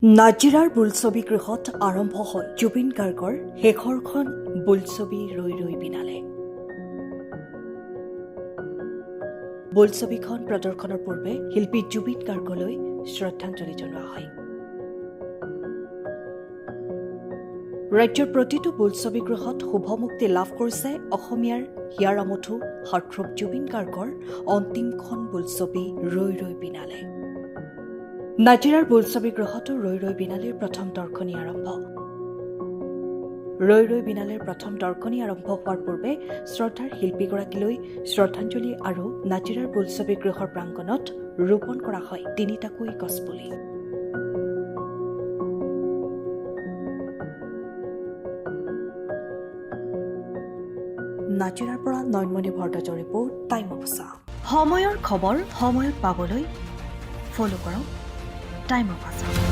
নাজিৰাৰ বোলছবি গৃহত আৰম্ভ হ'ল জুবিন গাৰ্গৰ শেষৰখন বোলছবি ৰৈ ৰৈ বিনালে। বোলছবিখন প্ৰদৰ্শনৰ পূৰ্বে শিল্পী জুবিন গাৰ্গলৈ শ্ৰদ্ধাঞ্জলি জনোৱা হয়। ৰাজ্যৰ প্ৰতিটো বোলছবি গৃহত শুভমুক্তি লাভ কৰিছে অসমীয়াৰ হিয়াৰ আমঠু হাৰ্টথ্ৰব জুবিন গাৰ্গৰ অন্তিমখন বোলছবি ৰৈ ৰৈ বিনালে। নাজিৰাৰ বোলছবি গৃহতো ৰৈ ৰৈ বিনালেৰ প্ৰথম দৰ্শনী আৰম্ভ। ৰৈ ৰৈ বিনালেৰ প্ৰথম দৰ্শনী আৰম্ভ হোৱাৰ পূৰ্বে শ্ৰদ্ধাৰ শিল্পীগৰাকীলৈ শ্ৰদ্ধাঞ্জলি আৰু নাজিৰাৰ বোলছবি গৃহৰ প্ৰাংগণত ৰোপণ কৰা হয় তিনিটাকৈ গছপুলি। নাজিৰাৰ পৰা নয়নমণি ভৰদ্বাজৰ ৰিপৰ্ট, টাইম অফ আছা। সময়ৰ খবৰ সময়ত পাবলৈ ফ'ল' কৰক টাইম অফ আছা।